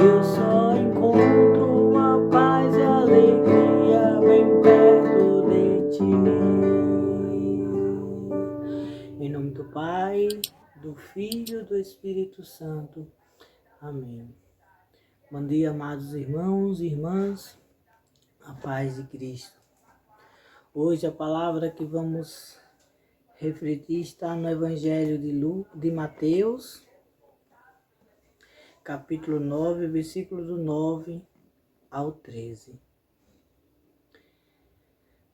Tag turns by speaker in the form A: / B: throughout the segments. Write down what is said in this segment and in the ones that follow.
A: eu só encontro a paz e a alegria bem perto de ti. Em nome do Pai, do Filho e do Espírito Santo. Amém. Bom dia, amados irmãos e irmãs, a paz de Cristo. Hoje a palavra que vamos refletir está no Evangelho de Mateus, capítulo 9, versículo do 9 ao 13.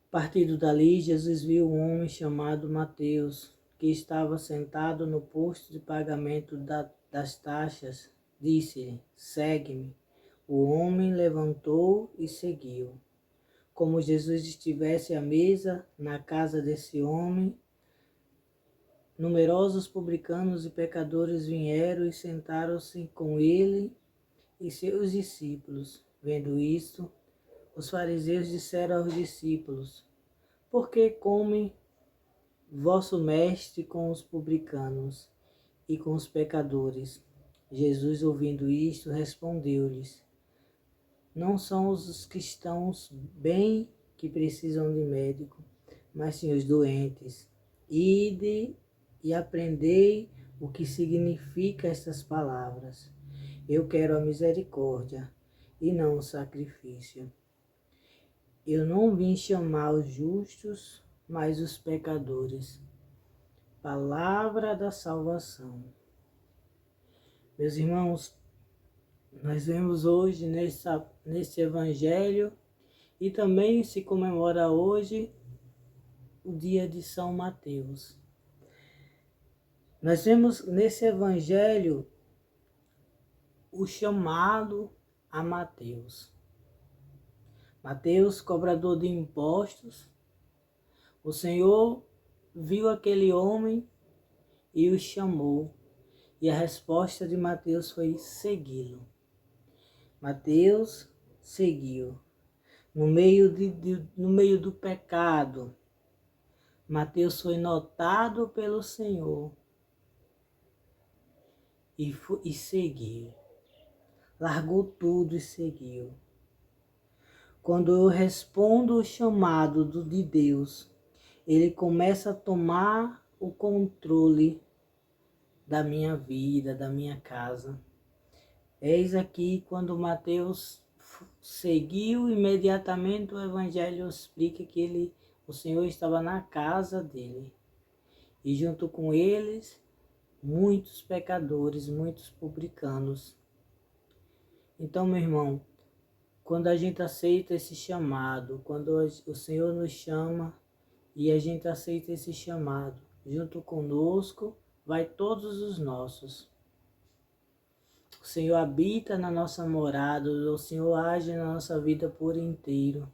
A: Partindo dali, Jesus viu um homem chamado Mateus, que estava sentado no posto de pagamento das taxas. Disse-lhe: segue-me. O homem levantou e seguiu. Como Jesus estivesse à mesa na casa desse homem, numerosos publicanos e pecadores vieram e sentaram-se com ele e seus discípulos. Vendo isto, os fariseus disseram aos discípulos: por que come vosso mestre com os publicanos e com os pecadores? Jesus, ouvindo isto, respondeu-lhes: não são os que estão bem que precisam de médico, mas sim os doentes. Ide e aprendei o que significa estas palavras. Eu quero a misericórdia e não o sacrifício. Eu não vim chamar os justos, mas os pecadores. Palavra da salvação. Meus irmãos, nós vemos hoje nesse evangelho e também se comemora hoje o dia de São Mateus. Nós vemos nesse evangelho o chamado a Mateus. Mateus, cobrador de impostos, o Senhor viu aquele homem e o chamou. E a resposta de Mateus foi segui-lo. Mateus seguiu. No meio do pecado, Mateus foi notado pelo Senhor e seguiu. Largou tudo e seguiu. Quando eu respondo o chamado de Deus, Ele começa a tomar o controle da minha vida, da minha casa. Eis aqui quando Mateus seguiu, imediatamente o Evangelho explica que o Senhor estava na casa dele. E junto com eles, muitos pecadores, muitos publicanos. Então, meu irmão, quando a gente aceita esse chamado, quando o Senhor nos chama e a gente aceita esse chamado, junto conosco vai todos os nossos. O Senhor habita na nossa morada, o Senhor age na nossa vida por inteiro.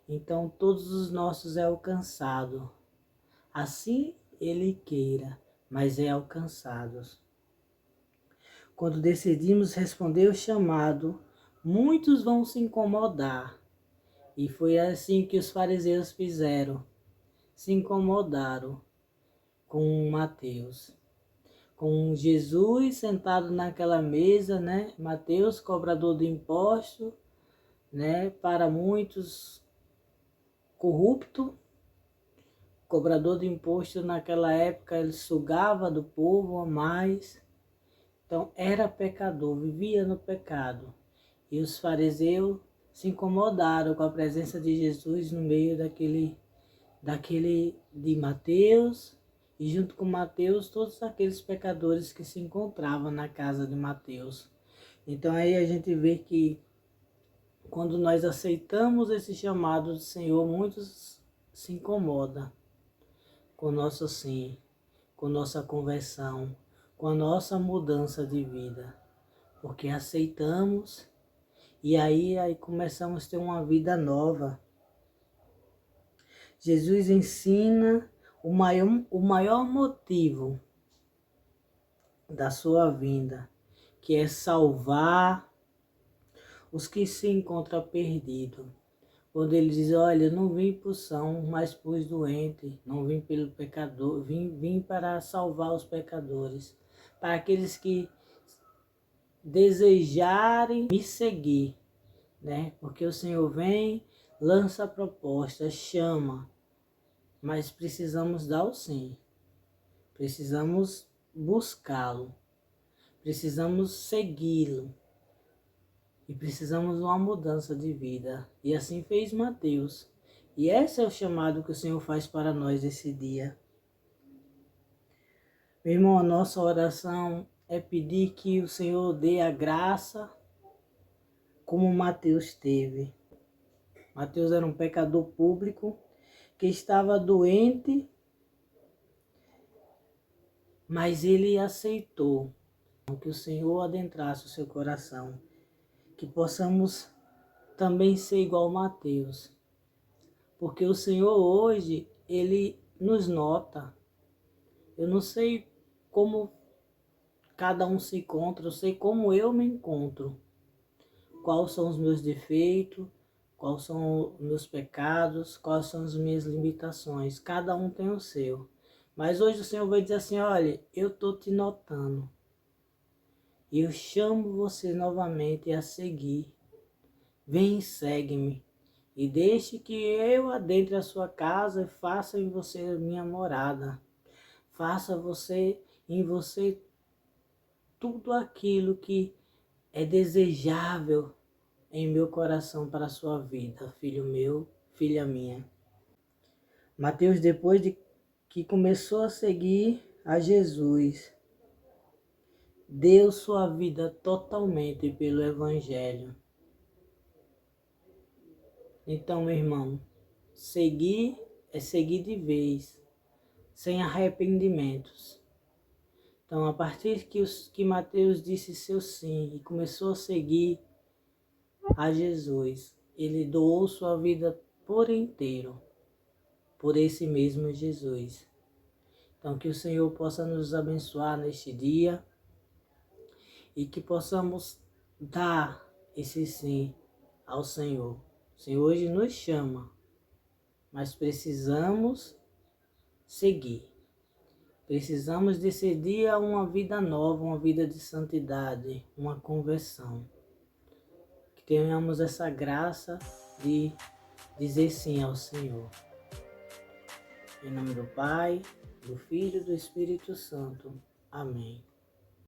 A: Então todos os nossos é alcançado. Assim Ele queira, mas é alcançados. Quando decidimos responder o chamado, muitos vão se incomodar. E foi assim que os fariseus fizeram. Se incomodaram com Mateus. Com Jesus sentado naquela mesa, né? Mateus, cobrador de impostos, né? Para muitos, corrupto. Cobrador de imposto naquela época, ele sugava do povo a mais. Então, era pecador, vivia no pecado. E os fariseus se incomodaram com a presença de Jesus no meio de Mateus, e junto com Mateus, todos aqueles pecadores que se encontravam na casa de Mateus. Então, aí a gente vê que quando nós aceitamos esse chamado do Senhor, muitos se incomodam com o nosso sim, com nossa conversão, com a nossa mudança de vida, porque aceitamos e aí começamos a ter uma vida nova. Jesus ensina o maior motivo da sua vinda, que é salvar os que se encontram perdidos. Quando ele diz, olha, eu não vim para os sãos, mas para os doentes, não vim pelo pecador, vim para salvar os pecadores, para aqueles que desejarem me seguir, né? Porque o Senhor vem, lança a proposta, chama, mas precisamos dar o sim, precisamos buscá-lo, precisamos segui-lo e precisamos de uma mudança de vida. E assim fez Mateus. E esse é o chamado que o Senhor faz para nós esse dia. Meu irmão, a nossa oração é pedir que o Senhor dê a graça como Mateus teve. Mateus era um pecador público que estava doente, mas ele aceitou que o Senhor adentrasse o seu coração. Que possamos também ser igual a Mateus. Porque o Senhor hoje, Ele nos nota. Eu não sei como cada um se encontra, eu sei como eu me encontro. Quais são os meus defeitos, quais são os meus pecados, quais são as minhas limitações. Cada um tem o seu. Mas hoje o Senhor vai dizer assim, olha, eu estou te notando. E eu chamo você novamente a seguir. Vem e segue-me. E deixe que eu adentre a sua casa e faça em você a minha morada. Faça em você tudo aquilo que é desejável em meu coração para a sua vida, filho meu, filha minha. Mateus, depois de que começou a seguir a Jesus, deu sua vida totalmente pelo Evangelho. Então, meu irmão, seguir é seguir de vez, sem arrependimentos. Então, a partir que Mateus disse seu sim e começou a seguir a Jesus, ele doou sua vida por inteiro, por esse mesmo Jesus. Então, que o Senhor possa nos abençoar neste dia e que possamos dar esse sim ao Senhor. O Senhor hoje nos chama, mas precisamos seguir. Precisamos decidir a uma vida nova, uma vida de santidade, uma conversão. Que tenhamos essa graça de dizer sim ao Senhor. Em nome do Pai, do Filho e do Espírito Santo. Amém.